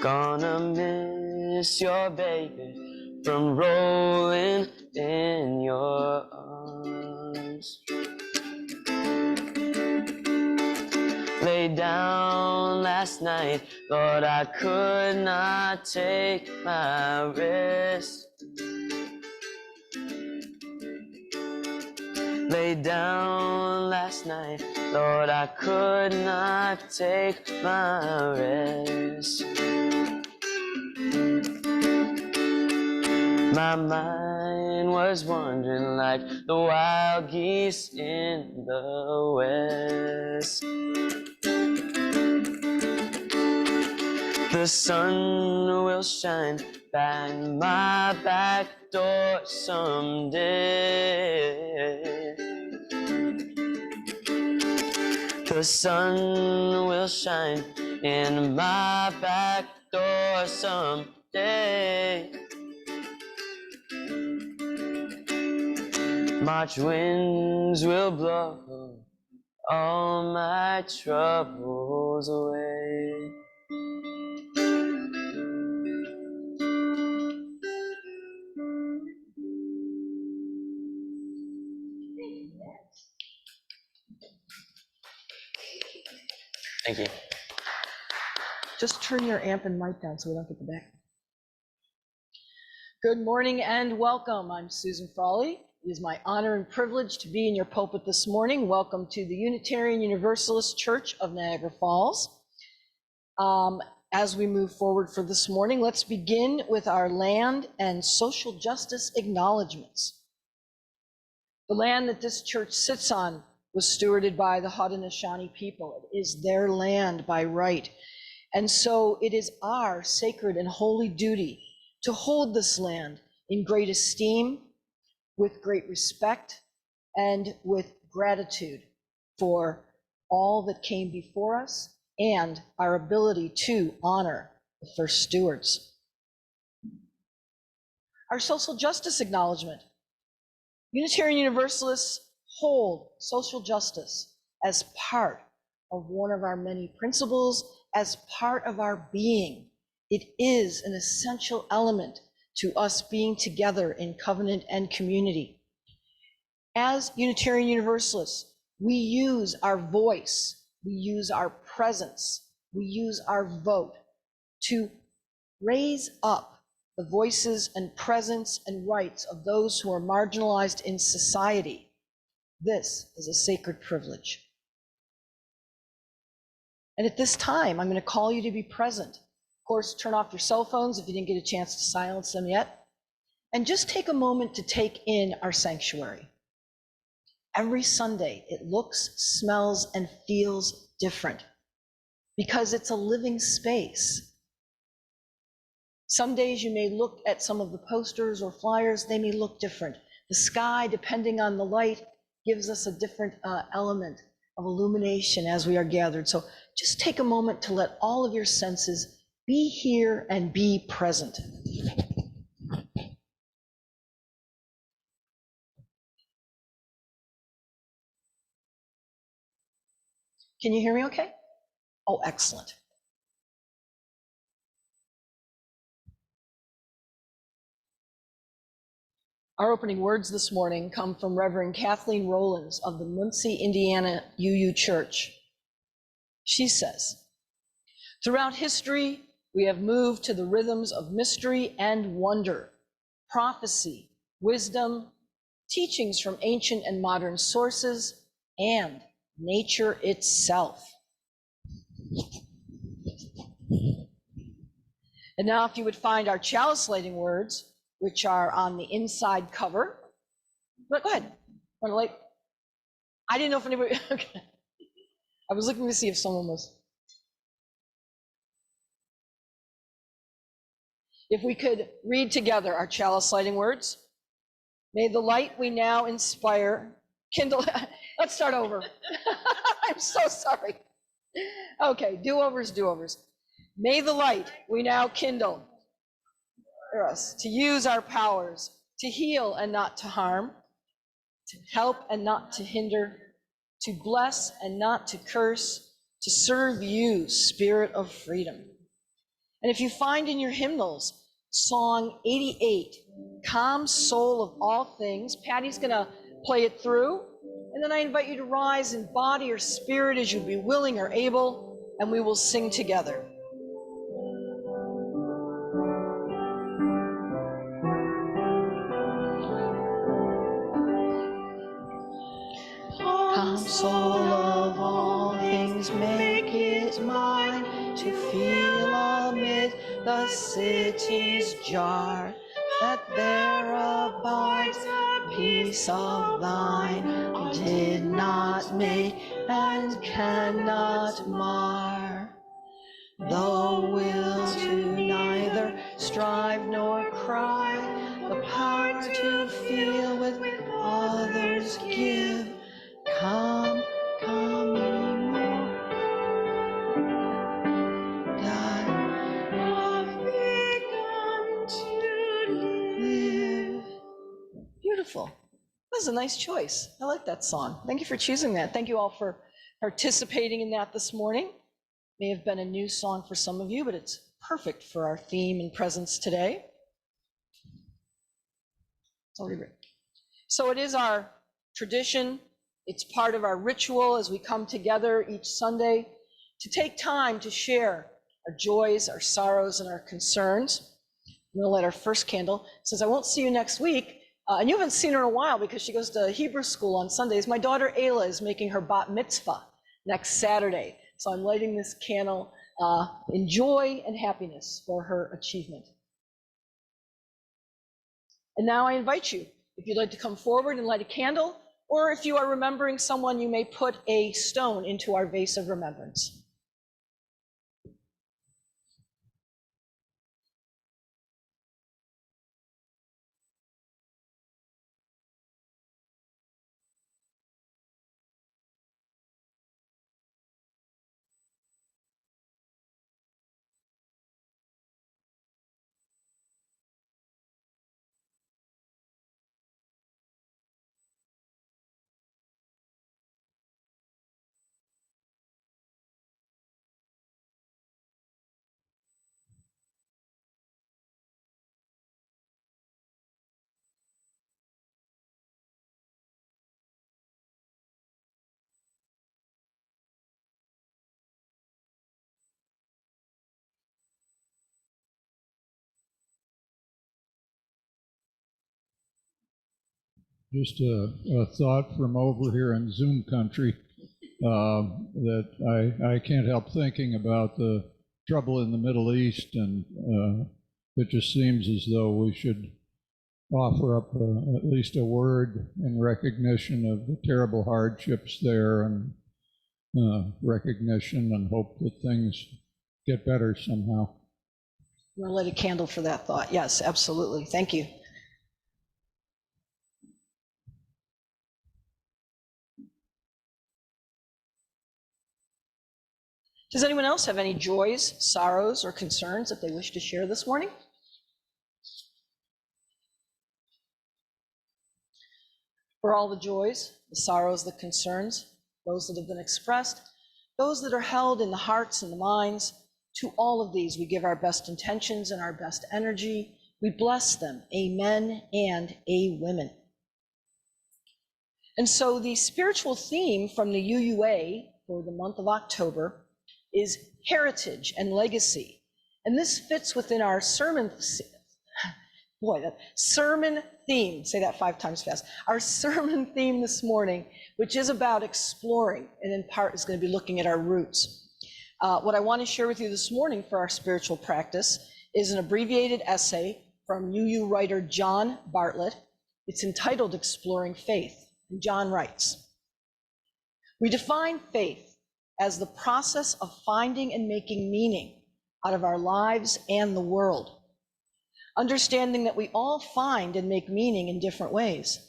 Gonna miss your baby from rolling in your arms. Lay down last night, thought I could not take my rest. Lay down last night, thought I could not take my rest. My mind was wandering like the wild geese in the west. The sun will shine by my back door someday. The sun will shine in my back door someday. March winds will blow all my troubles away. Thank you. Just turn your amp and mic down so we don't get the back. Good morning and welcome. I'm Susan Frawley. It is my honor and privilege to be in your pulpit this morning. Welcome to the Unitarian Universalist Church of Niagara Falls. As we move forward for this morning, let's begin with our land and social justice acknowledgements. The land that this church sits on was stewarded by the Haudenosaunee people. It is their land by right. And so it is our sacred and holy duty to hold this land in great esteem, with great respect, and with gratitude for all that came before us and our ability to honor the first stewards. Our social justice acknowledgement. Unitarian Universalists hold social justice as part of one of our many principles, as part of our being. It is an essential element to us being together in covenant and community. As Unitarian Universalists, we use our voice, we use our presence, we use our vote to raise up the voices and presence and rights of those who are marginalized in society. This is a sacred privilege. And at this time, I'm going to call you to be present. Of course, turn off your cell phones if you didn't get a chance to silence them yet. And just take a moment to take in our sanctuary. Every Sunday, it looks, smells, and feels different because it's a living space. Some days you may look at some of the posters or flyers, they may look different. The sky, depending on the light, gives us a different element of illumination as we are gathered. So just take a moment to let all of your senses be here and be present. Can you hear me okay? Oh, excellent. Our opening words this morning come from Reverend Kathleen Rollins of the Muncie, Indiana UU Church. She says, "Throughout history, we have moved to the rhythms of mystery and wonder, prophecy, wisdom, teachings from ancient and modern sources, and nature itself." And now if you would find our chalice lighting words, which are on the inside cover. But go ahead. Want to light? I didn't know if anybody, okay. I was looking to see if someone was. If we could read together our chalice lighting words. May the light we now inspire kindle. Let's start over. I'm so sorry. Okay, do-overs. May the light we now kindle us to use our powers, to heal and not to harm, to help and not to hinder, to bless and not to curse, to serve you, Spirit of freedom. And if you find in your hymnals, Song 88, Calm Soul of All Things, Patty's gonna play it through, and then I invite you to rise in body or spirit as you be willing or able, and we will sing together. Calm soul of all things, make it mine to feel amid the city's jar, that there abides a peace of thine, did not make and cannot mar. The will to neither strive nor cry, the power to feel with others give. Come, come, Emmanuel, God hath begun to live. Beautiful. That was a nice choice. I like that song. Thank you for choosing that. Thank you all for participating in that this morning. May have been a new song for some of you, but it's perfect for our theme and presence today. So it is our tradition. It's part of our ritual as we come together each Sunday to take time to share our joys, our sorrows, and our concerns. I'm going to light our first candle. Since I won't see you next week, and you haven't seen her in a while because she goes to Hebrew school on Sundays, my daughter Ayla is making her bat mitzvah next Saturday. So I'm lighting this candle in joy and happiness for her achievement. And now I invite you, if you'd like to come forward and light a candle, or if you are remembering someone, you may put a stone into our vase of remembrance. Just a thought from over here in Zoom country that I can't help thinking about the trouble in the Middle East, and it just seems as though we should offer up at least a word in recognition of the terrible hardships there, and recognition and hope that things get better somehow. I'm going to light a candle for that thought. Yes, absolutely. Thank you. Does anyone else have any joys, sorrows, or concerns that they wish to share this morning? For all the joys, the sorrows, the concerns, those that have been expressed, those that are held in the hearts and the minds, to all of these we give our best intentions and our best energy. We bless them. Amen and amen. And so the spiritual theme from the UUA for the month of October is heritage and legacy. And this fits within our sermon theme, say that 5 times fast. Our sermon theme this morning, which is about exploring, and in part is going to be looking at our roots. What I want to share with you this morning for our spiritual practice is an abbreviated essay from UU writer John Bartlett. It's entitled Exploring Faith. And John writes, "We define faith as the process of finding and making meaning out of our lives and the world, understanding that we all find and make meaning in different ways.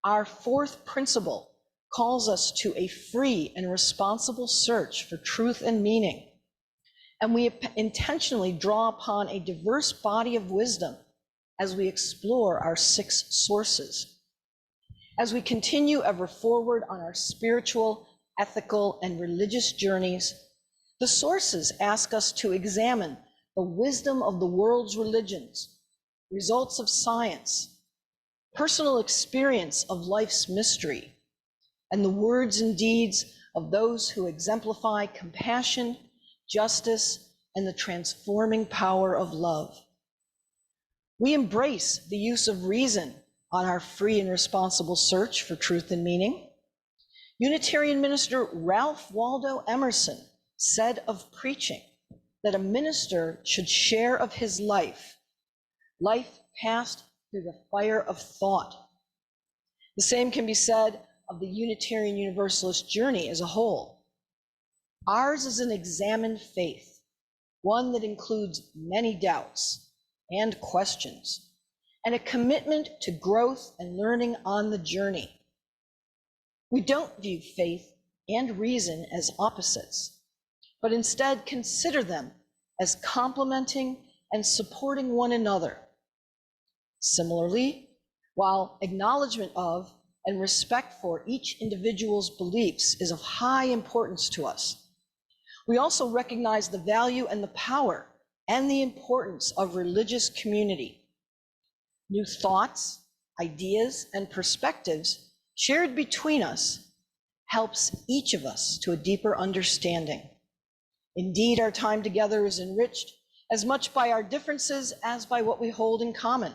Our 4th principle calls us to a free and responsible search for truth and meaning, and we intentionally draw upon a diverse body of wisdom as we explore our 6 sources. As we continue ever forward on our spiritual ethical, and religious journeys, the sources ask us to examine the wisdom of the world's religions, results of science, personal experience of life's mystery, and the words and deeds of those who exemplify compassion, justice, and the transforming power of love. We embrace the use of reason on our free and responsible search for truth and meaning. Unitarian minister Ralph Waldo Emerson said of preaching that a minister should share of his life passed through the fire of thought. The same can be said of the Unitarian Universalist journey as a whole. Ours is an examined faith, one that includes many doubts and questions, and a commitment to growth and learning on the journey. We don't view faith and reason as opposites, but instead consider them as complementing and supporting one another. Similarly, while acknowledgement of and respect for each individual's beliefs is of high importance to us, we also recognize the value and the power and the importance of religious community. New thoughts, ideas, and perspectives shared between us helps each of us to a deeper understanding. Indeed, our time together is enriched as much by our differences as by what we hold in common.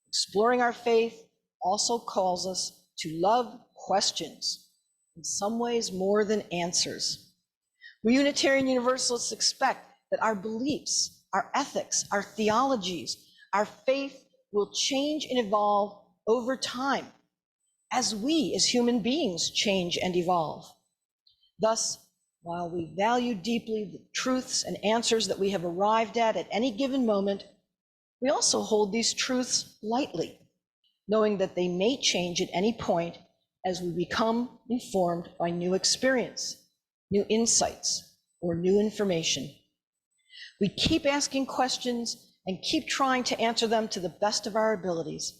Exploring our faith also calls us to love questions, in some ways more than answers. We Unitarian Universalists expect that our beliefs, our ethics, our theologies, our faith will change and evolve over time as we as human beings change and evolve. Thus, while we value deeply the truths and answers that we have arrived at any given moment, we also hold these truths lightly, knowing that they may change at any point as we become informed by new experience, new insights, or new information. We keep asking questions and keep trying to answer them to the best of our abilities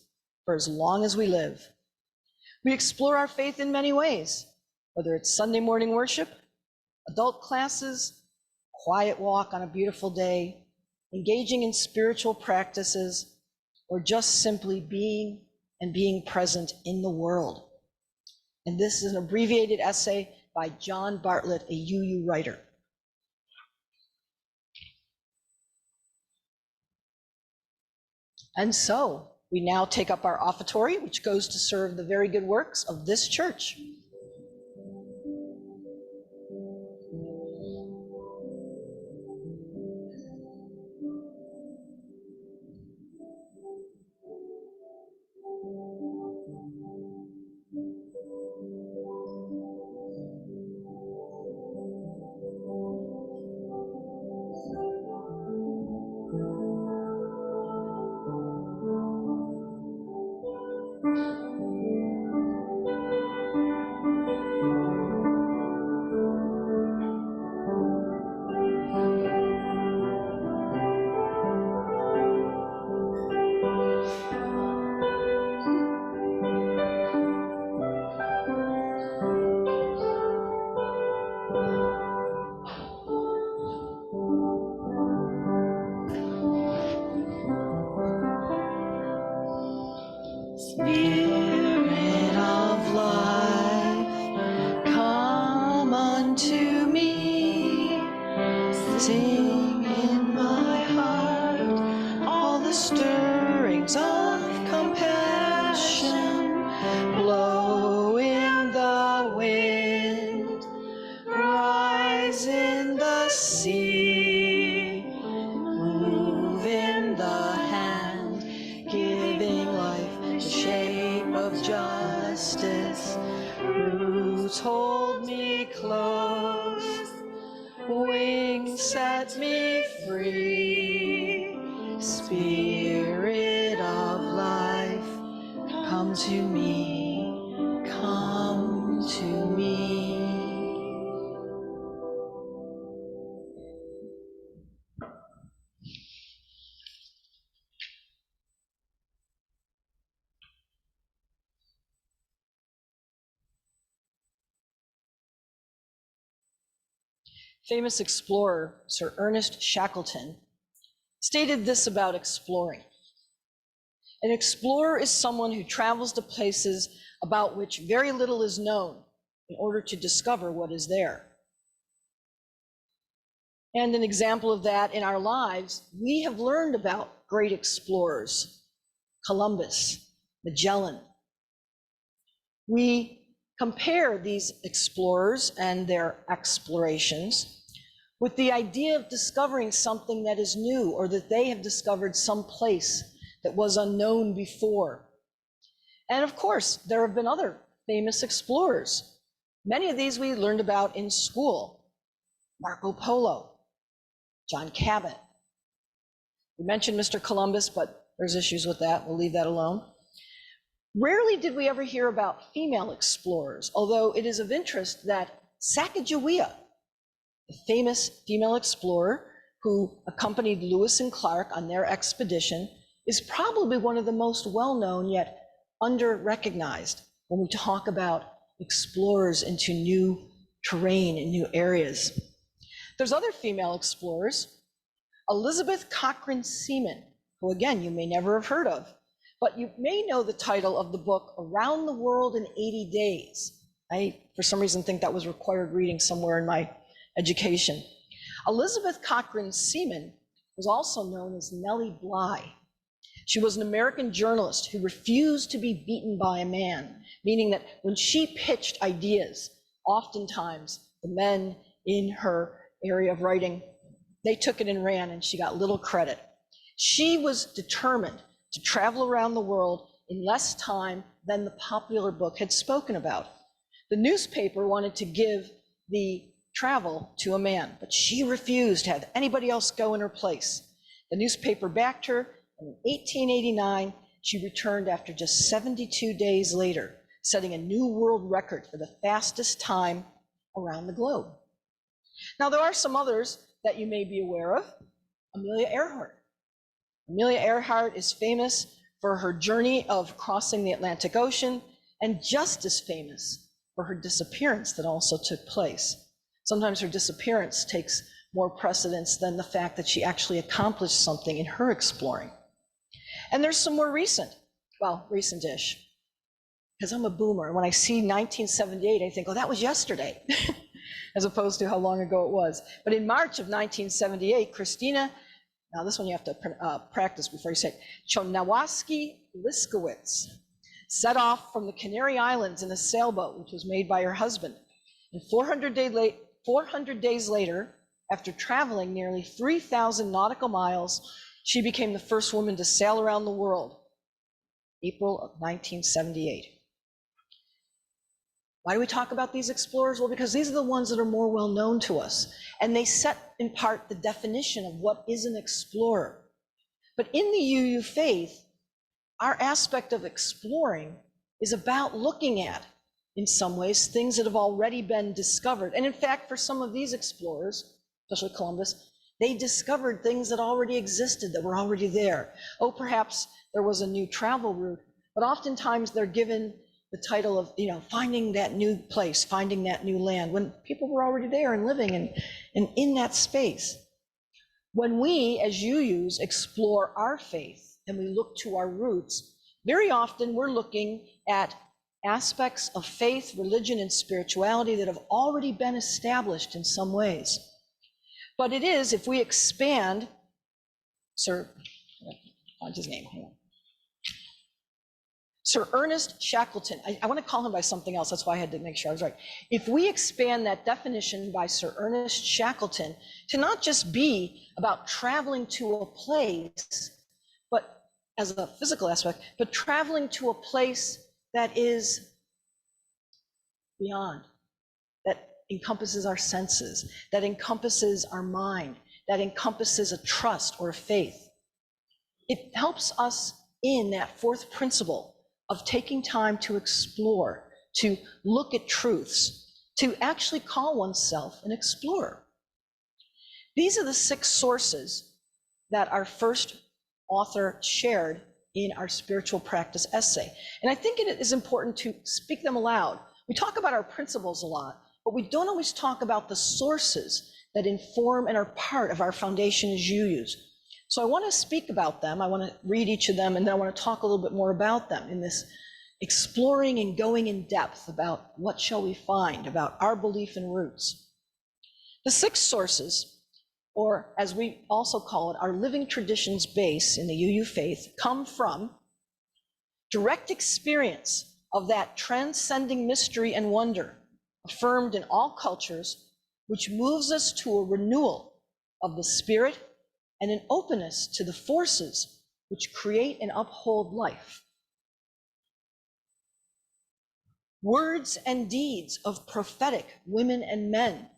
for as long as we live. We explore our faith in many ways, whether it's Sunday morning worship, adult classes, quiet walk on a beautiful day, engaging in spiritual practices, or just simply being and being present in the world. And this is an abbreviated essay by John Bartlett, a UU writer. And so we now take up our offertory, which goes to serve the very good works of this church. Spirit of life, come unto me. Sing in my heart all the stirrings of compassion. Blow in the wind, rise in the sea, move in the hand, giving life the shape of justice. Roots hold me close, wings set me free. Spirit of life, come to me, come to me. famous explorer, Sir Ernest Shackleton, stated this about exploring. An explorer is someone who travels to places about which very little is known in order to discover what is there. And an example of that in our lives, we have learned about great explorers, Columbus, Magellan. We compare these explorers and their explorations with the idea of discovering something that is new, or that they have discovered some place that was unknown before. And of course, there have been other famous explorers. Many of these we learned about in school. Marco Polo, John Cabot. We mentioned Mr. Columbus, but there's issues with that. We'll leave that alone. Rarely did we ever hear about female explorers, although it is of interest that Sacagawea, the famous female explorer who accompanied Lewis and Clark on their expedition, is probably one of the most well-known yet under-recognized when we talk about explorers into new terrain and new areas. There's other female explorers. Elizabeth Cochrane Seaman, who again, you may never have heard of, but you may know the title of the book, Around the World in 80 Days. I, for some reason, think that was required reading somewhere in my education. Elizabeth Cochrane Seaman was also known as Nellie Bly. She was an American journalist who refused to be beaten by a man, meaning that when she pitched ideas, oftentimes the men in her area of writing, they took it and ran, and she got little credit. She was determined to travel around the world in less time than the popular book had spoken about. The newspaper wanted to give the travel to a man, but she refused to have anybody else go in her place. The newspaper backed her, and in 1889, she returned after just 72 days later, setting a new world record for the fastest time around the globe. Now, there are some others that you may be aware of. Amelia Earhart. Amelia Earhart is famous for her journey of crossing the Atlantic Ocean, and just as famous for her disappearance that also took place. Sometimes her disappearance takes more precedence than the fact that she actually accomplished something in her exploring. And there's some more recent, well, recent-ish, because I'm a boomer, and when I see 1978, I think, oh, that was yesterday, as opposed to how long ago it was. But in March of 1978, Christina, now this one you have to practice before you say it, Chonawski-Liskowitz set off from the Canary Islands in a sailboat, which was made by her husband. And 400 days later, after traveling nearly 3,000 nautical miles, she became the first woman to sail around the world, April of 1978. Why do we talk about these explorers? Well, because these are the ones that are more well known to us, and they set in part the definition of what is an explorer. But in the UU faith, our aspect of exploring is about looking at, in some ways, things that have already been discovered. And in fact, for some of these explorers, especially Columbus, they discovered things that already existed, that were already there. Oh, perhaps there was a new travel route, but oftentimes they're given the title of, finding that new place, finding that new land, when people were already there and living and in that space. When we, as UUs, explore our faith and we look to our roots, very often we're looking at aspects of faith, religion, and spirituality that have already been established in some ways. But it is, if we expand, Sir Ernest Shackleton, I want to call him by something else, that's why I had to make sure I was right. If we expand that definition by Sir Ernest Shackleton to not just be about traveling to a place, but as a physical aspect, but traveling to a place that is beyond, that encompasses our senses, that encompasses our mind, that encompasses a trust or a faith. It helps us in that fourth principle of taking time to explore, to look at truths, to actually call oneself an explorer. These are the 6 sources that our first author shared in our spiritual practice essay. And I think it is important to speak them aloud. We talk about our principles a lot, but we don't always talk about the sources that inform and are part of our foundation as UUs. So I want to speak about them. I want to read each of them, and then I want to talk a little bit more about them in this exploring and going in depth about what shall we find about our belief and roots. The 6 sources, or as we also call it, our living traditions base in the UU faith, come from direct experience of that transcending mystery and wonder affirmed in all cultures, which moves us to a renewal of the spirit and an openness to the forces which create and uphold life. Words and deeds of prophetic women and men,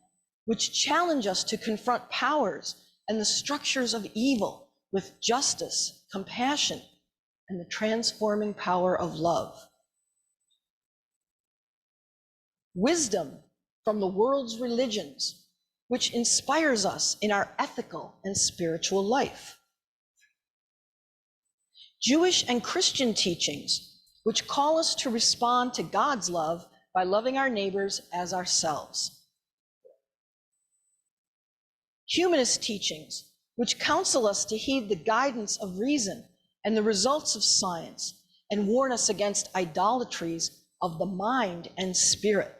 which challenge us to confront powers and the structures of evil with justice, compassion, and the transforming power of love. Wisdom from the world's religions, which inspires us in our ethical and spiritual life. Jewish and Christian teachings, which call us to respond to God's love by loving our neighbors as ourselves. Humanist teachings, which counsel us to heed the guidance of reason and the results of science, and warn us against idolatries of the mind and spirit.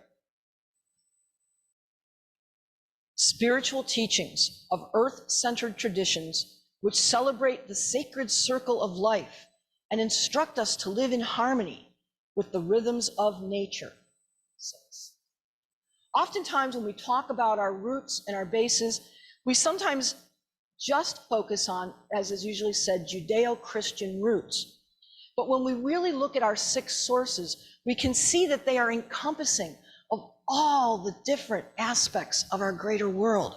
Spiritual teachings of earth-centered traditions, which celebrate the sacred circle of life and instruct us to live in harmony with the rhythms of nature. Oftentimes when we talk about our roots and our bases, we sometimes just focus on, as is usually said, Judeo-Christian roots. But when we really look at our 6 sources, we can see that they are encompassing of all the different aspects of our greater world.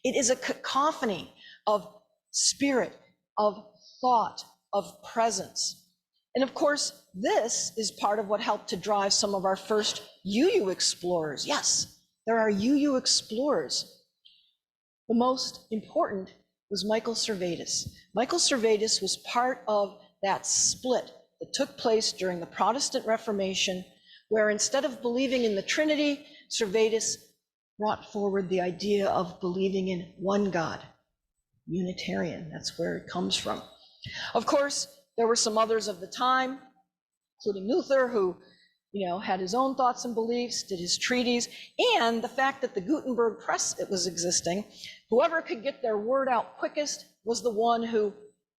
It is a cacophony of spirit, of thought, of presence. And of course, this is part of what helped to drive some of our first UU explorers. Yes, there are UU explorers. The most important was Michael Servetus. Michael Servetus was part of that split that took place during the Protestant Reformation, where instead of believing in the Trinity, Servetus brought forward the idea of believing in one God, Unitarian. That's where it comes from. Of course, there were some others of the time, including Luther, who had his own thoughts and beliefs, did his treaties, and the fact that the Gutenberg press was existing, whoever could get their word out quickest was the one who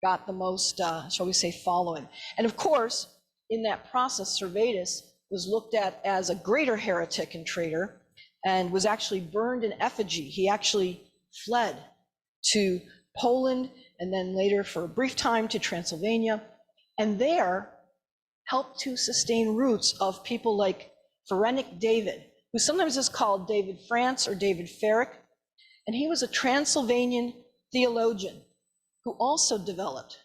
got the most, shall we say, following. And of course, in that process, Servetus was looked at as a greater heretic and traitor and was actually burned in effigy. He actually fled to Poland and then later for a brief time to Transylvania, and there helped to sustain roots of people like Frawley David, who sometimes is called David France or David Ferrick, and he was a Transylvanian theologian who also developed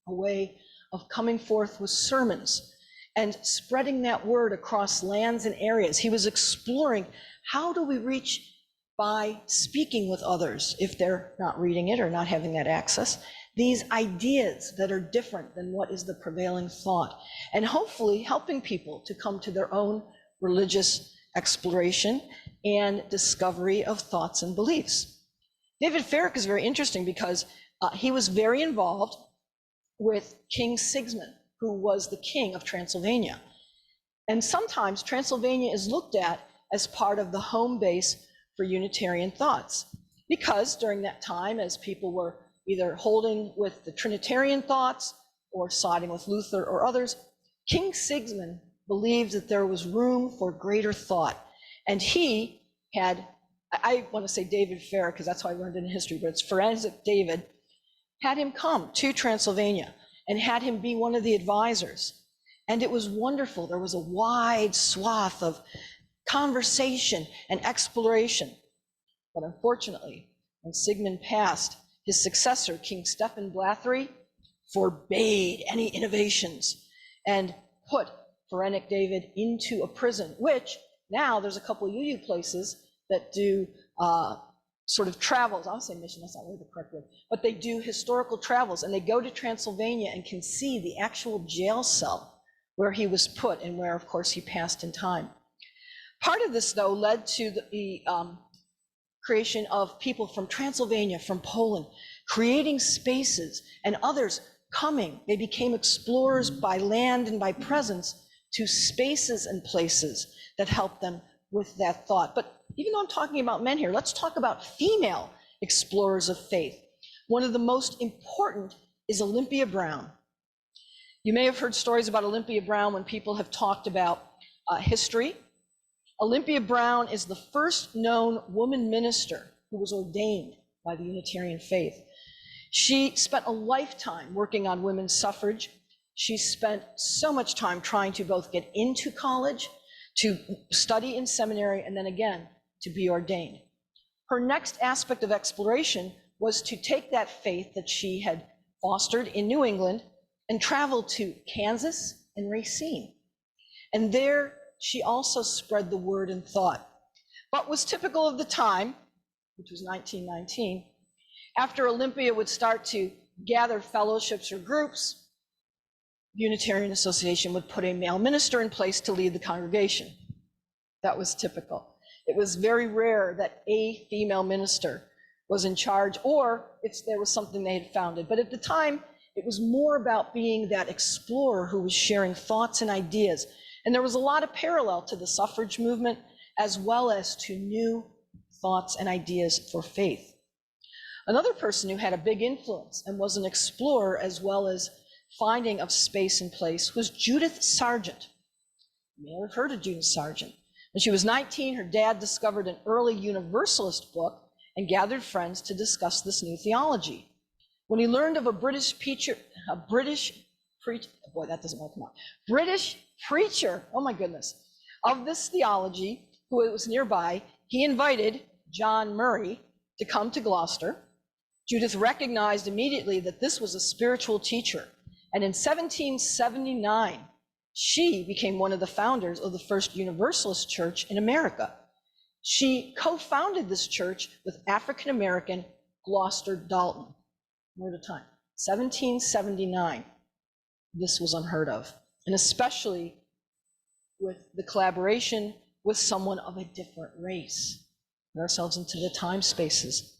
a way of coming forth with sermons and spreading that word across lands and areas. He was exploring, how do we reach by speaking with others if they're not reading it or not having that access, these ideas that are different than what is the prevailing thought, and hopefully helping people to come to their own religious exploration and discovery of thoughts and beliefs. David Ferrick is very interesting because he was very involved with King Sigismund, who was the king of Transylvania. And sometimes Transylvania is looked at as part of the home base for Unitarian thoughts, because during that time, as people were either holding with the Trinitarian thoughts or siding with Luther or others, King Sigismund believed that there was room for greater thought. And he had, I want to say David Ferrick, because that's how I learned it in history, but it's Forensic David, had him come to Transylvania and had him be one of the advisors. And it was wonderful. There was a wide swath of conversation and exploration. But unfortunately, when Sigmund passed, his successor, King Stephen Blatherry, forbade any innovations and put Forensic David into a prison, which now there's a couple of UU places that do sort of travels. I'll say mission, that's not really the correct word, but they do historical travels, and they go to Transylvania and can see the actual jail cell where he was put and where, of course, he passed in time. Part of this, though, led to the creation of people from Transylvania, from Poland, creating spaces, and others coming. They became explorers by land and by presence to spaces and places that helped them with that thought. But even though I'm talking about men here, let's talk about female explorers of faith. One of the most important is Olympia Brown. You may have heard stories about Olympia Brown when people have talked about history. Olympia Brown is the first known woman minister who was ordained by the Unitarian faith. She spent a lifetime working on women's suffrage. She spent so much time trying to both get into college, to study in seminary, and then again, to be ordained. Her next aspect of exploration was to take that faith that she had fostered in New England and travel to Kansas and Racine. And there she also spread the word and thought. What was typical of the time, which was 1919, after Olympia would start to gather fellowships or groups, Unitarian Association would put a male minister in place to lead the congregation. That was typical. It was very rare that a female minister was in charge, or if there was something they had founded. But at the time, it was more about being that explorer who was sharing thoughts and ideas. And there was a lot of parallel to the suffrage movement, as well as to new thoughts and ideas for faith. Another person who had a big influence and was an explorer as well as finding of space and place was Judith Sargent. You may have heard of Judith Sargent. When she was 19, her dad discovered an early Universalist book and gathered friends to discuss this new theology. When he learned of a British preacher, boy, that doesn't want to come out. British preacher, oh my goodness, of this theology, who was nearby, he invited John Murray to come to Gloucester. Judith recognized immediately that this was a spiritual teacher. And in 1779, she became one of the founders of the first Universalist church in America. She co-founded this church with African-American Gloucester Dalton. Word of time, 1779. This was unheard of, and especially with the collaboration with someone of a different race. Put ourselves into the time spaces.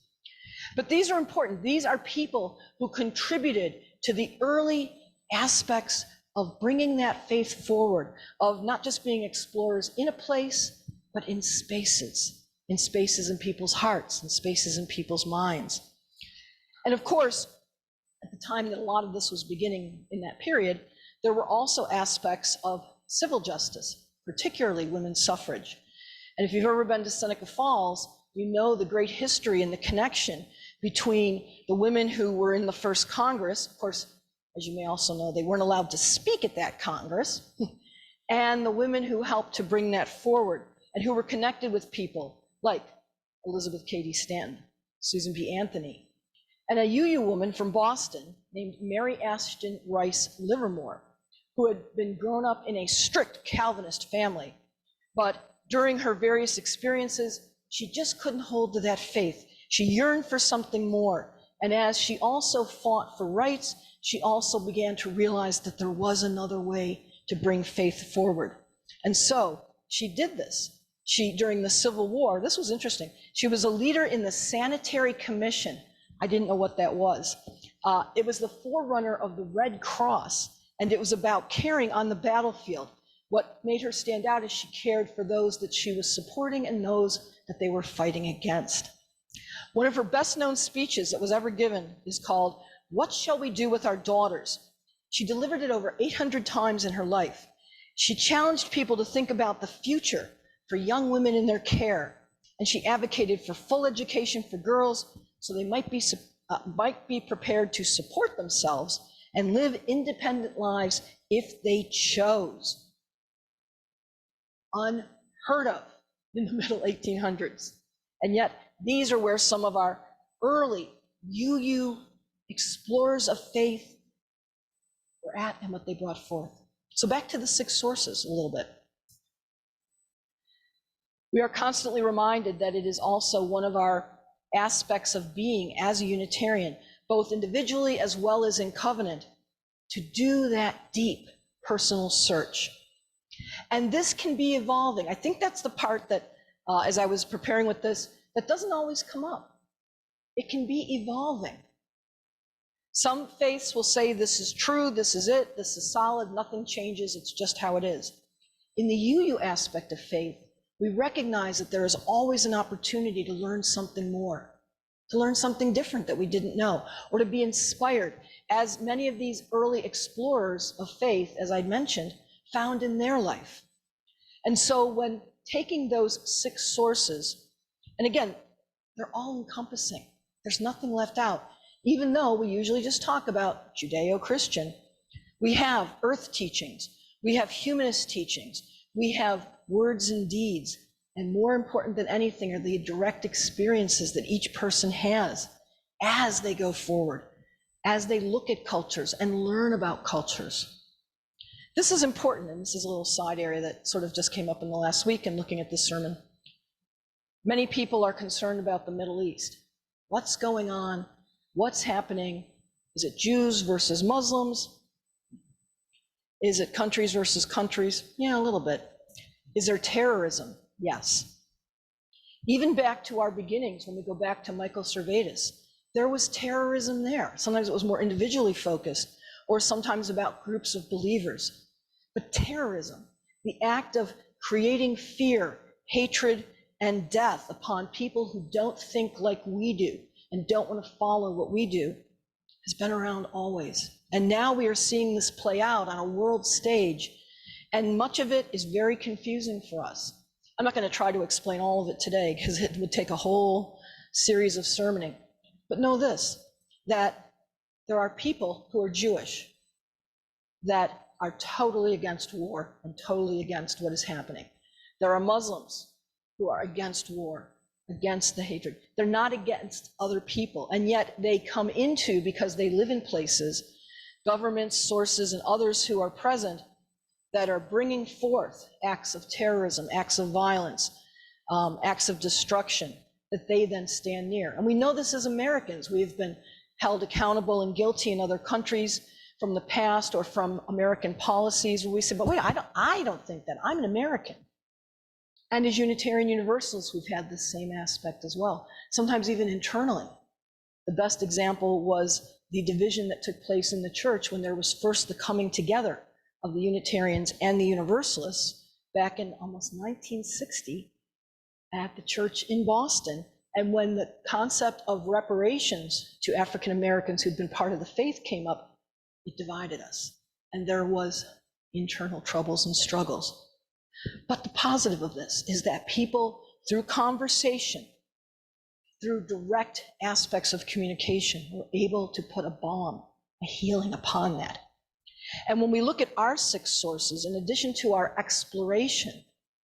But these are important. These are people who contributed to the early aspects of bringing that faith forward, of not just being explorers in a place, but in spaces in people's hearts, in spaces in people's minds. And of course, at the time that a lot of this was beginning in that period, there were also aspects of civil justice, particularly women's suffrage. And if you've ever been to Seneca Falls, you know the great history and the connection between the women who were in the first Congress. Of course, as you may also know, they weren't allowed to speak at that Congress, and the women who helped to bring that forward and who were connected with people like Elizabeth Cady Stanton, Susan B. Anthony, and a UU woman from Boston named Mary Ashton Rice Livermore, who had been grown up in a strict Calvinist family. But during her various experiences, she just couldn't hold to that faith. She yearned for something more. And as she also fought for rights, she also began to realize that there was another way to bring faith forward. And so she did this. During the Civil War, this was interesting. She was a leader in the Sanitary Commission. I didn't know what that was. It was the forerunner of the Red Cross, and it was about caring on the battlefield. What made her stand out is she cared for those that she was supporting and those that they were fighting against. One of her best known speeches that was ever given is called, "What Shall We Do with Our Daughters?" She delivered it over 800 times in her life. She challenged people to think about the future for young women in their care, and she advocated for full education for girls so they might be prepared to support themselves and live independent lives if they chose. Unheard of in the middle 1800s. And yet, these are where some of our early UU explorers of faith were at and what they brought forth. So back to the 6 sources a little bit. We are constantly reminded that it is also one of our aspects of being as a Unitarian, both individually as well as in covenant, to do that deep personal search. And this can be evolving. I think that's the part that, as I was preparing with this, that doesn't always come up. It can be evolving. Some faiths will say this is true, this is it, this is solid, nothing changes, it's just how it is. In the UU aspect of faith, we recognize that there is always an opportunity to learn something more, to learn something different that we didn't know, or to be inspired, as many of these early explorers of faith, as I mentioned, found in their life. And so when taking those 6 sources, and again, they're all encompassing, there's nothing left out, even though we usually just talk about Judeo-Christian, we have earth teachings, we have humanist teachings, we have words and deeds, and more important than anything are the direct experiences that each person has as they go forward, as they look at cultures and learn about cultures. This is important, and this is a little side area that sort of just came up in the last week in looking at this sermon. Many people are concerned about the Middle East. What's going on? What's happening? Is it Jews versus Muslims? Is it countries versus countries? Yeah, a little bit. Is there terrorism? Yes. Even back to our beginnings, when we go back to Michael Servetus, there was terrorism there. Sometimes it was more individually focused, or sometimes about groups of believers. But terrorism, the act of creating fear, hatred, and death upon people who don't think like we do and don't want to follow what we do, has been around always. And now we are seeing this play out on a world stage, and much of it is very confusing for us. I'm not going to try to explain all of it today because it would take a whole series of sermoning. But know this, that there are people who are Jewish that are totally against war and totally against what is happening. There are Muslims who are against war, against the hatred. They're not against other people, and yet they come into, because they live in places, governments, sources, and others who are present that are bringing forth acts of terrorism, acts of violence, acts of destruction that they then stand near. And we know this as Americans. We have been held accountable and guilty in other countries from the past or from American policies where we say, but wait, I don't think that, I'm an American. And as Unitarian Universalists, we've had this same aspect as well, sometimes even internally. The best example was the division that took place in the church when there was first the coming together of the Unitarians and the Universalists back in almost 1960 at the church in Boston. And when the concept of reparations to African Americans who'd been part of the faith came up, it divided us. And there was internal troubles and struggles. But the positive of this is that people, through conversation, through direct aspects of communication, were able to put a balm, a healing upon that. And when we look at our 6 sources, in addition to our exploration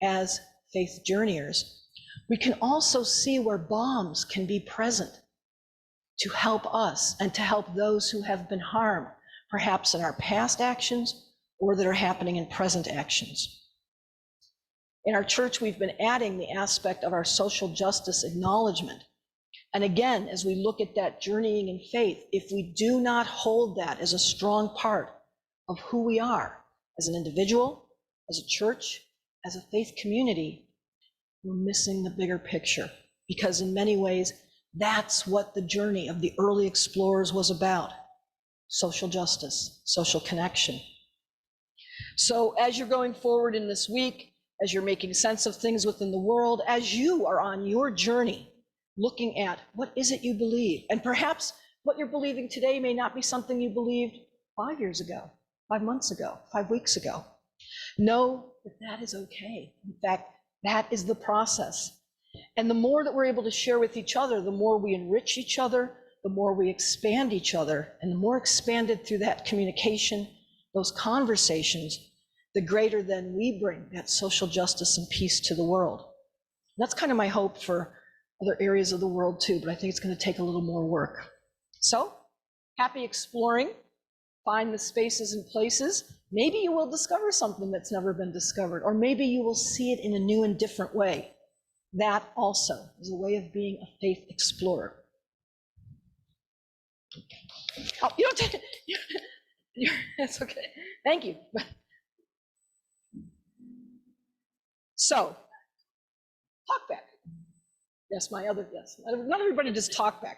as faith journeyers, we can also see where balms can be present to help us and to help those who have been harmed, perhaps in our past actions or that are happening in present actions. In our church, we've been adding the aspect of our social justice acknowledgement. And again, as we look at that journeying in faith, if we do not hold that as a strong part of who we are as an individual, as a church, as a faith community, we're missing the bigger picture. Because in many ways, that's what the journey of the early explorers was about: social justice, social connection. So as you're going forward in this week, as you're making sense of things within the world, as you are on your journey, looking at what is it you believe, and perhaps what you're believing today may not be something you believed 5 years ago, 5 months ago, 5 weeks ago. Know that that is okay. In fact, that is the process. And the more that we're able to share with each other, the more we enrich each other, the more we expand each other, and the more expanded through that communication, those conversations, the greater then we bring that social justice and peace to the world. That's kind of my hope for other areas of the world too, but I think it's going to take a little more work. So, happy exploring, find the spaces and places. Maybe you will discover something that's never been discovered, or maybe you will see it in a new and different way. That also is a way of being a faith explorer. Oh, you don't take it. That's okay. Thank you. So, talk back. Yes, yes. Not everybody does talkback.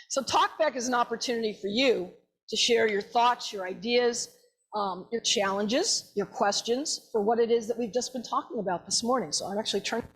So talkback is an opportunity for you to share your thoughts, your ideas, your challenges, your questions for what it is that we've just been talking about this morning. So I'm actually turning.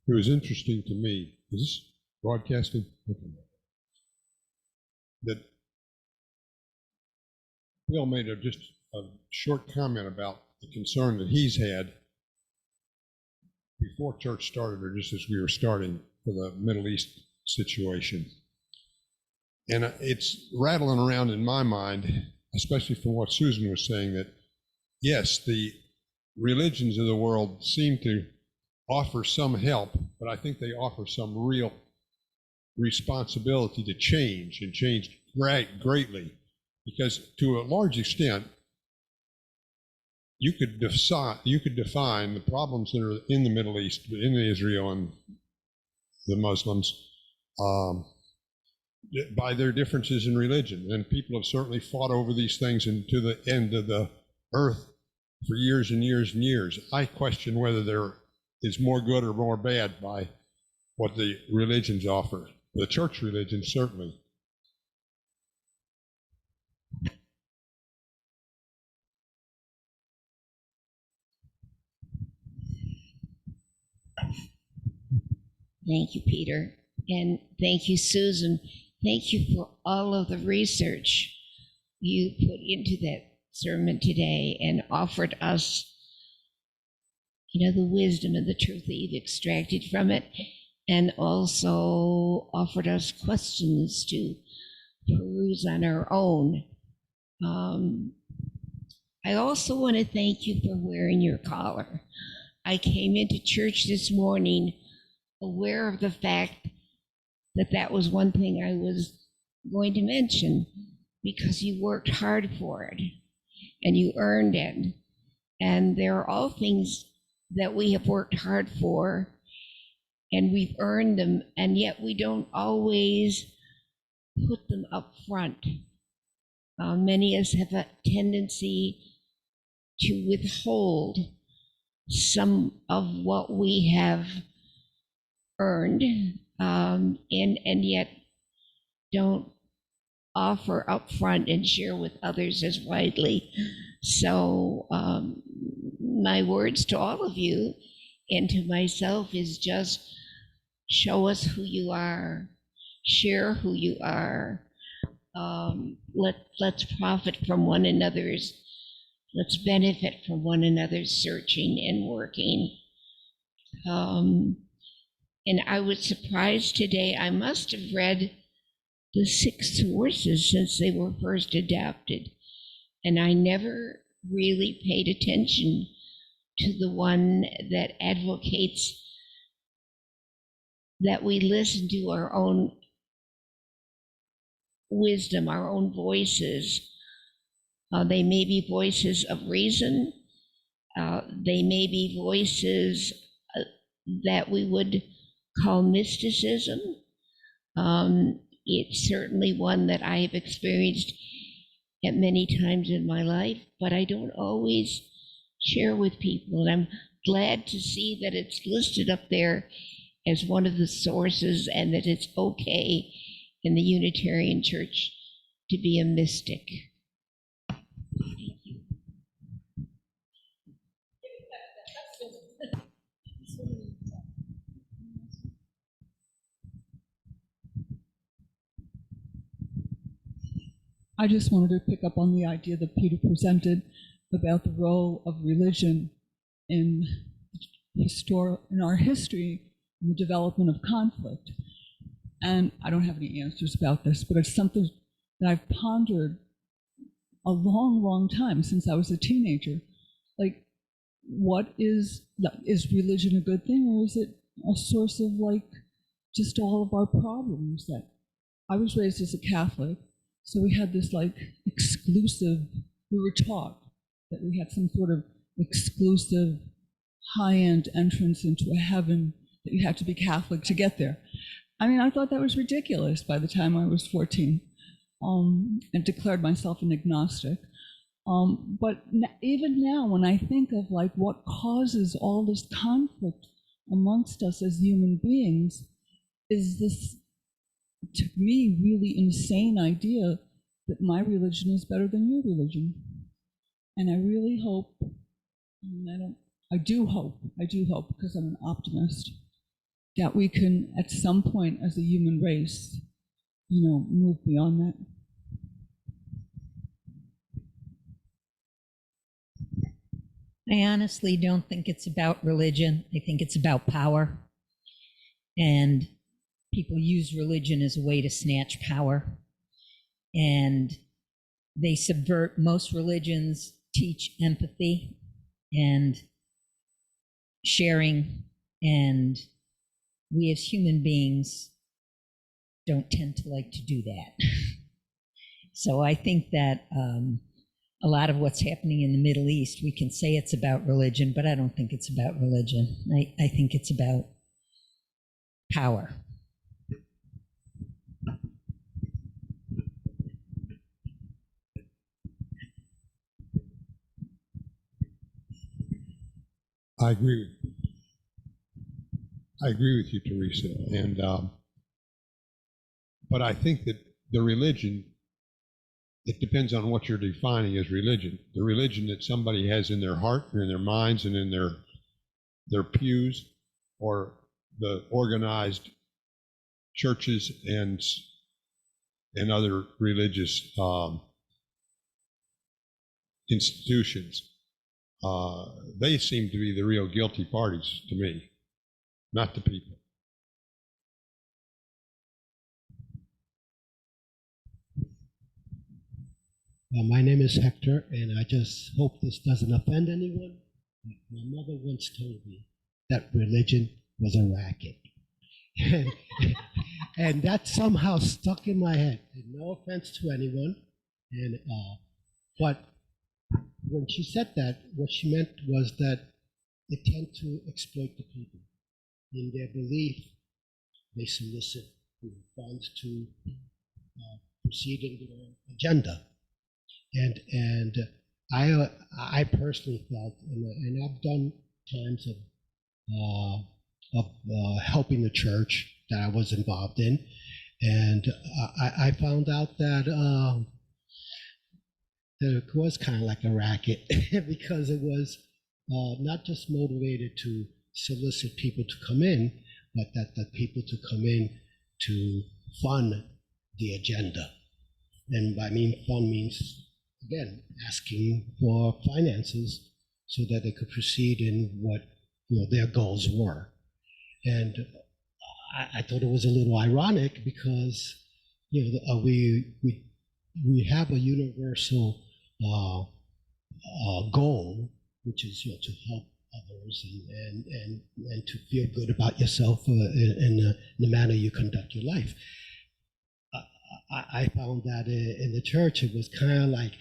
It was interesting to me. Is this broadcasting? Okay. That Bill made just a short comment about the concern that he's had before church started, or just as we were starting, for the Middle East situation. And it's rattling around in my mind, especially from what Susan was saying, that yes, the religions of the world seem to offer some help, but I think they offer some real responsibility to change, and change greatly, because to a large extent, you could define the problems that are in the Middle East, in Israel and the Muslims, by their differences in religion. And people have certainly fought over these things and to the end of the earth for years and years and years. I question whether there is more good or more bad by what the religions offer. The church religion, certainly. Thank you, Peter. And thank you, Susan. Thank you for all of the research you put into that sermon today and offered us, the wisdom and the truth that you've extracted from it, and also offered us questions to peruse on our own. I also want to thank you for wearing your collar. I came into church this morning aware of the fact that that was one thing I was going to mention, because you worked hard for it and you earned it. And there are all things that we have worked hard for and we've earned them, and yet we don't always put them up front. Many of us have a tendency to withhold some of what we have earned, and yet don't offer up front and share with others as widely. So my words to all of you and to myself is just show us who you are, share who you are. Let's profit from one another's, let's benefit from one another's searching and working. And I was surprised today. I must have read the 6 sources since they were first adapted, and I never really paid attention to the one that advocates that we listen to our own wisdom, our own voices. They may be voices of reason. They may be voices that we would call mysticism. It's certainly one that I have experienced at many times in my life, but I don't always share with people. And I'm glad to see that it's listed up there as one of the sources, and that it's okay in the Unitarian Church to be a mystic. Thank you. I just wanted to pick up on the idea that Peter presented about the role of religion in our history, in the development of conflict. And I don't have any answers about this, but it's something that I've pondered a long, long time, since I was a teenager. Like, what is religion a good thing, or is it a source of just all of our problems? That I was raised as a Catholic, so we had this exclusive, we were taught that we had some sort of exclusive, high-end entrance into a heaven that you had to be Catholic to get there. I mean, I thought that was ridiculous by the time I was 14, and declared myself an agnostic. But even now, when I think of like what causes all this conflict amongst us as human beings, is this, to me, really insane idea that my religion is better than your religion. And I really hope, I do hope, because I'm an optimist, that we can, at some point as a human race, move beyond that. I honestly don't think it's about religion. I think it's about power. And people use religion as a way to snatch power. And they subvert. Most religions teach empathy and sharing. And we as human beings don't tend to like to do that. So I think that a lot of what's happening in the Middle East, we can say it's about religion, but I don't think it's about religion. I think it's about power. I agree with you, Teresa. And but I think that the religion, it depends on what you're defining as religion. The religion that somebody has in their heart or in their minds and in their pews, or the organized churches and other religious institutions, they seem to be the real guilty parties to me, not the people. My name is Hector, and I just hope this doesn't offend anyone. My mother once told me that religion was a racket. And that somehow stuck in my head. And no offense to anyone. And but when she said that, what she meant was that they tend to exploit the people. In their belief, they solicit funds to proceed in their agenda. And I personally felt, and I've done times of helping the church that I was involved in, and I found out that it was kind of like a racket because it was not just motivated to solicit people to come in, but that the people to come in to fund the agenda. And by fund means, again, asking for finances so that they could proceed in what their goals were. And I thought it was a little ironic because we have a universal goal, which is to help others and to feel good about yourself in the manner you conduct your life. I found that in the church it was kind of like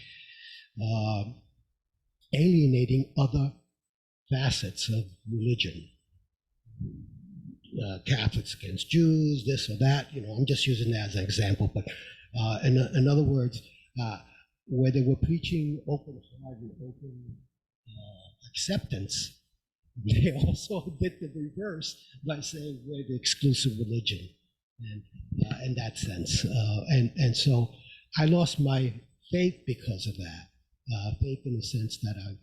alienating other facets of religion. Catholics against Jews, this or that. I'm just using that as an example. But in other words, where they were preaching open heart and open acceptance, they also did the reverse by saying we're the exclusive religion, and in that sense. And so I lost my faith because of that. Faith in the sense that I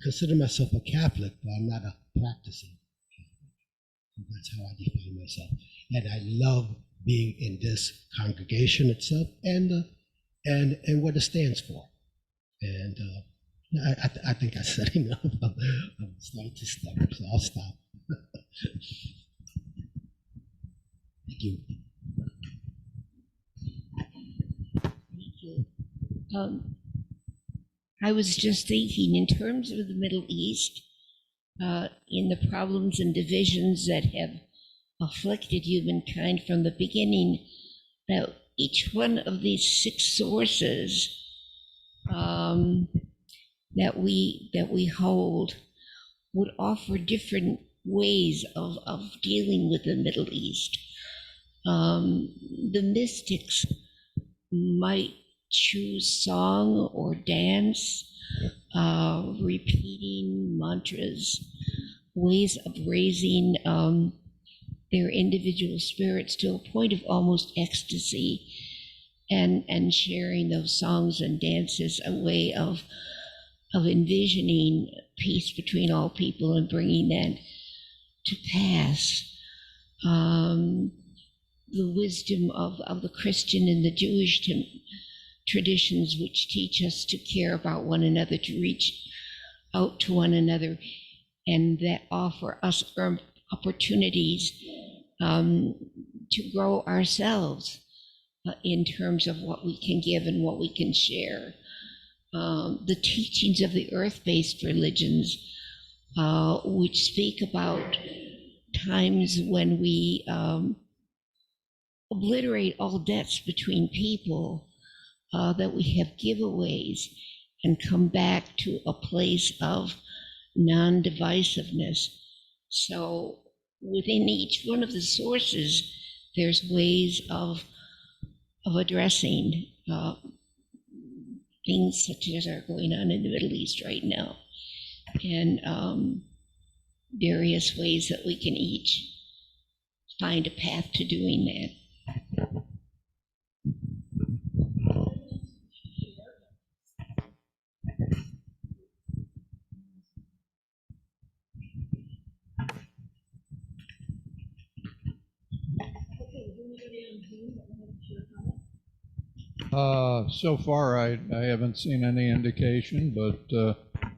consider myself a Catholic, but I'm not a practicing Catholic. And that's how I define myself. And I love being in this congregation itself and what it stands for. And I think I said enough. I'm starting to stutter, so I'll stop. Thank you. I was just thinking, in terms of the Middle East, in the problems and divisions that have afflicted humankind from the beginning, that each one of these 6 sources that we hold would offer different ways of dealing with the Middle East. The mystics might choose song or dance, repeating mantras, ways of raising their individual spirits to a point of almost ecstasy, and sharing those songs and dances, a way of envisioning peace between all people and bringing that to pass. The wisdom of the Christian and the Jewish traditions, which teach us to care about one another, to reach out to one another, and that offer us opportunities to grow ourselves in terms of what we can give and what we can share. The teachings of the earth-based religions, which speak about times when we obliterate all debts between people, that we have giveaways and come back to a place of non-divisiveness. So within each one of the sources, there's ways of addressing things such as are going on in the Middle East right now, and various ways that we can each find a path to doing that. So far, I haven't seen any indication, but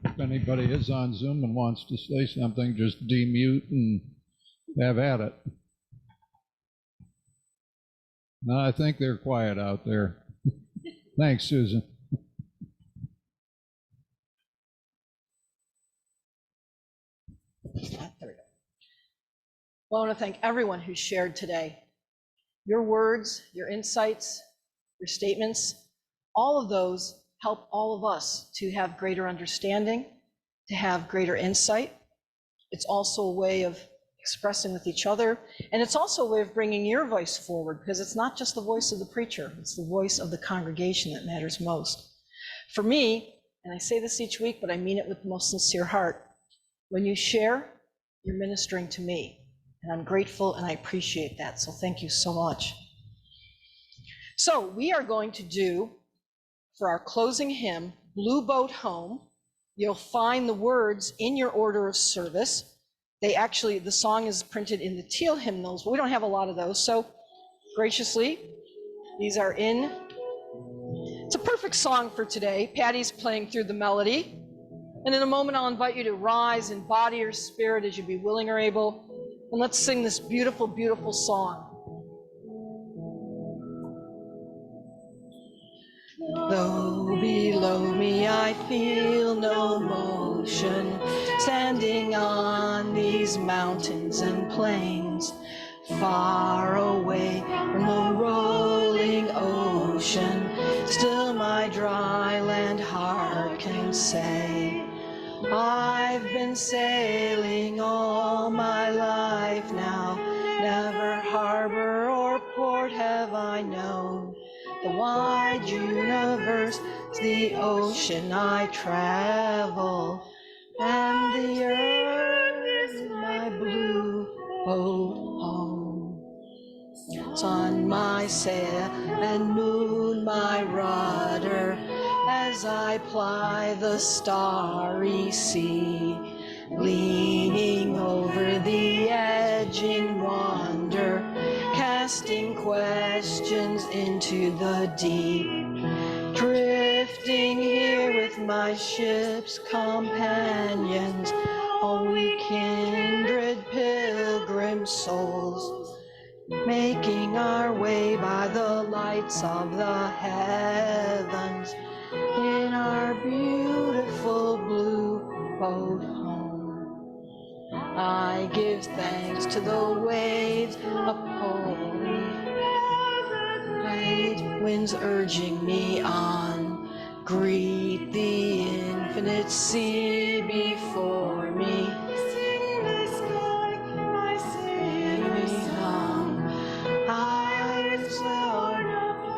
if anybody is on Zoom and wants to say something, just demute and have at it. No, I think they're quiet out there. Thanks, Susan. Well, I want to thank everyone who shared today. Your words, your insights, your statements, all of those help all of us to have greater understanding, to have greater insight. It's also a way of expressing with each other, and it's also a way of bringing your voice forward, because it's not just the voice of the preacher, it's the voice of the congregation that matters most. For me, and I say this each week, but I mean it with the most sincere heart, when you share, you're ministering to me, and I'm grateful and I appreciate that, so thank you so much. So we are going to do, for our closing hymn, Blue Boat Home. You'll find the words in your order of service. The song is printed in the teal hymnals, but we don't have a lot of those, so graciously, these are in. It's a perfect song for today. Patty's playing through the melody, and in a moment I'll invite you to rise in body or spirit as you be willing or able, and let's sing this beautiful, beautiful song. Though below me I feel no motion, standing on these mountains and plains, far away from the rolling ocean, still my dry land heart can say, I've been sailing all my life now, never harbor or port have I known. The wide universe is the ocean I travel, and the earth is my blue boat home. Sun my sail and moon my rudder, as I ply the starry sea, leaning over the edge in wonder, casting questions into the deep, drifting here with my ship's companions, all we kindred pilgrim souls, making our way by the lights of the heavens in our beautiful blue boat home. I give thanks to the waves upholding, great winds urging me on, Greet the infinite sea before me. Sing the sky, my Savior's song. I float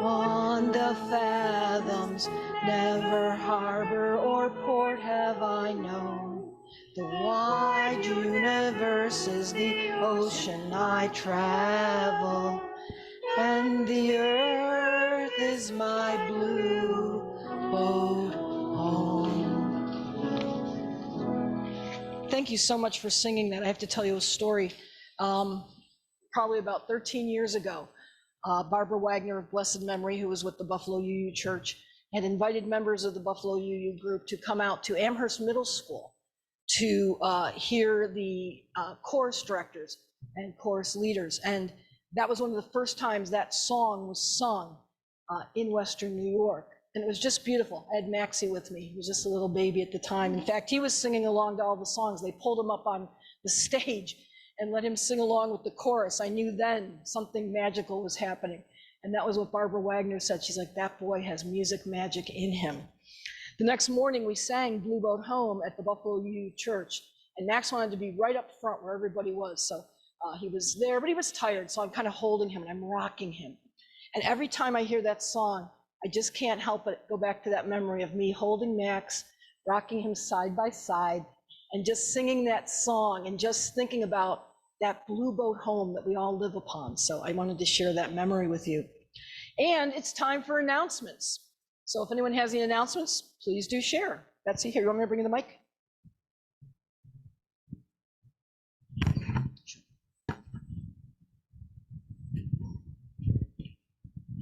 on the fathoms, never harbor or port have I known. The wide universe is the ocean I travel, and the earth is my blue boat home. Thank you so much for singing that. I have to tell you a story. Probably about 13 years ago, Barbara Wagner of blessed memory, who was with the Buffalo UU Church, had invited members of the Buffalo UU group to come out to Amherst Middle School to hear the chorus directors and chorus leaders. And that was one of the first times that song was sung in Western New York. And it was just beautiful. I had Maxie with me. He was just a little baby at the time. In fact, he was singing along to all the songs. They pulled him up on the stage and let him sing along with the chorus. I knew then something magical was happening. And that was what Barbara Wagner said. She's like, that boy has music magic in him. The next morning we sang Blue Boat Home at the Buffalo UU Church. And Max wanted to be right up front where everybody was. So he was there, but he was tired. So I'm kind of holding him and I'm rocking him. And every time I hear that song, I just can't help but go back to that memory of me holding Max, rocking him side by side, and just singing that song and just thinking about that blue boat home that we all live upon. So I wanted to share that memory with you. And it's time for announcements. So if anyone has any announcements, please do share. Betsy, here, you want me to bring you the mic?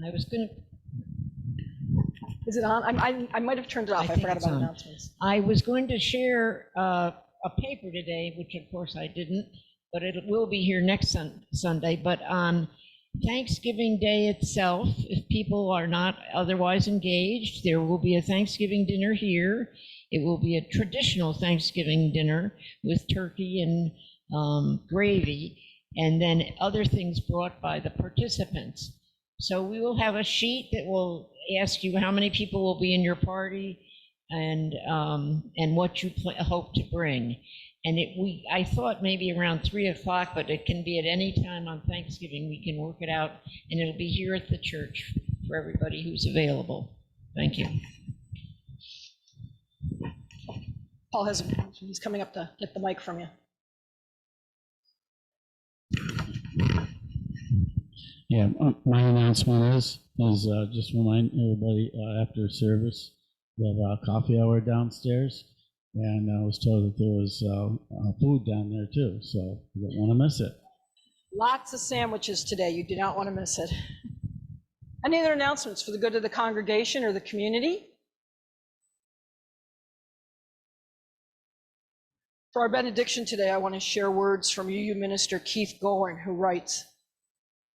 I was going to. Is it on? I might have turned it off. I forgot about announcements. I was going to share a paper today, which of course I didn't, but it will be here next Sunday. But on Thanksgiving Day itself, if people are not otherwise engaged, there will be a Thanksgiving dinner here. It will be a traditional Thanksgiving dinner with turkey and gravy, and then other things brought by the participants. So we will have a sheet that will ask you how many people will be in your party and what you hope to bring. And I thought maybe around 3 o'clock, but it can be at any time on Thanksgiving. We can work it out, and it'll be here at the church for everybody who's available. Thank you. Paul has, he's coming up to get the mic from you. Yeah, my announcement is just remind everybody after service, we have a coffee hour downstairs, and I was told that there was food down there too, so you don't want to miss it. Lots of sandwiches today. You do not want to miss it. Any other announcements for the good of the congregation or the community? For our benediction today, I want to share words from UU Minister Keith Goring, who writes,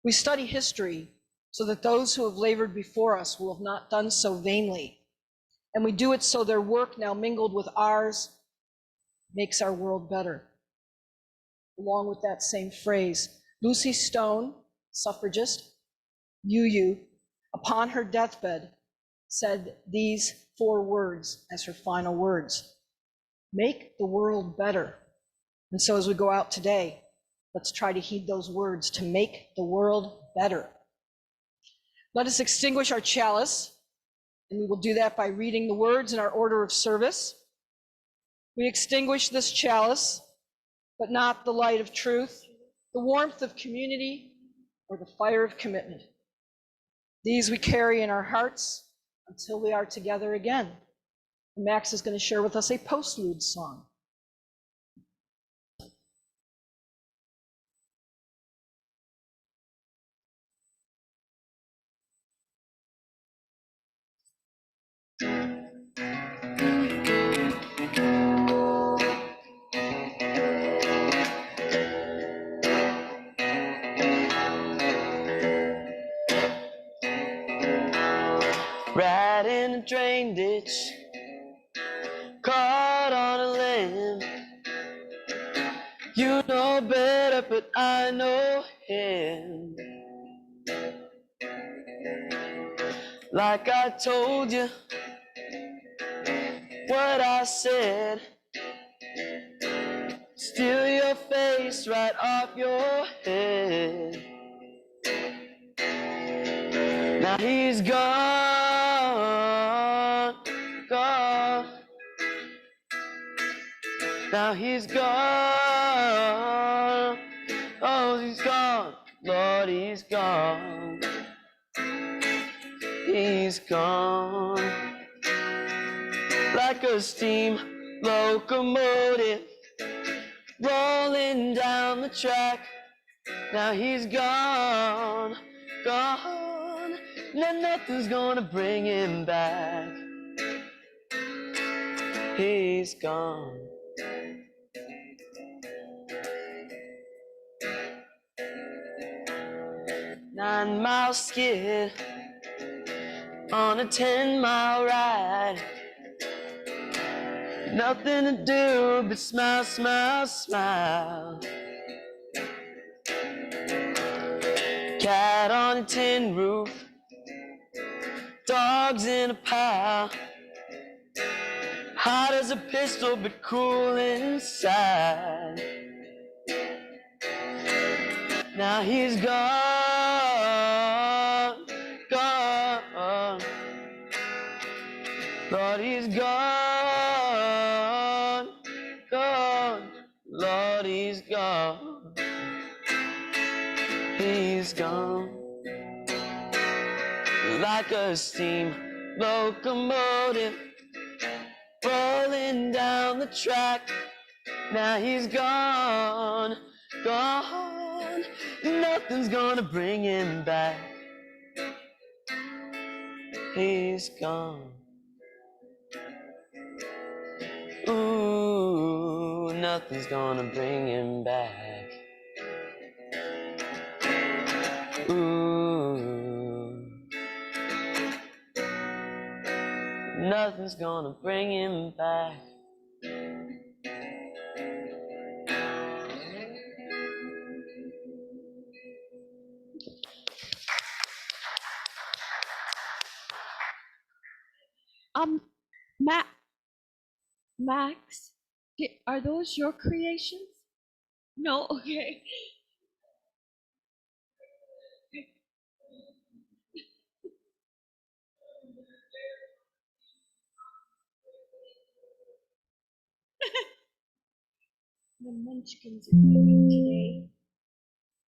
"We study history so that those who have labored before us will have not done so vainly. And we do it so their work, now mingled with ours, makes our world better." Along with that same phrase, Lucy Stone, suffragist, UU, upon her deathbed, said these 4 words as her final words: make the world better. And so as we go out today, let's try to heed those words to make the world better. Let us extinguish our chalice, and we will do that by reading the words in our order of service. We extinguish this chalice, but not the light of truth, the warmth of community, or the fire of commitment. These we carry in our hearts until we are together again. And Max is going to share with us a postlude song. Right in a drain ditch, caught on a limb. You know better, but I know him. Like I told you, what I said. Steal your face right off your head. Now he's gone, gone. Now he's gone. Oh, he's gone. Lord, he's gone. He's gone. Like a steam locomotive rolling down the track. Now he's gone, gone. Now nothing's gonna bring him back. He's gone. 9-mile skid on a 10-mile ride. Nothing to do but smile, smile, smile. Cat on a tin roof, dogs in a pile. Hot as a pistol but cool inside. Now he's gone, gone. Lord, he's gone, gone. Lord, he's gone. He's gone. Like a steam locomotive rolling down the track. Now he's gone, gone. Nothing's gonna bring him back. He's gone. Ooh, nothing's gonna bring him back. Ooh, nothing's gonna bring him back. Max, are those your creations? No, okay. The Munchkins are coming today.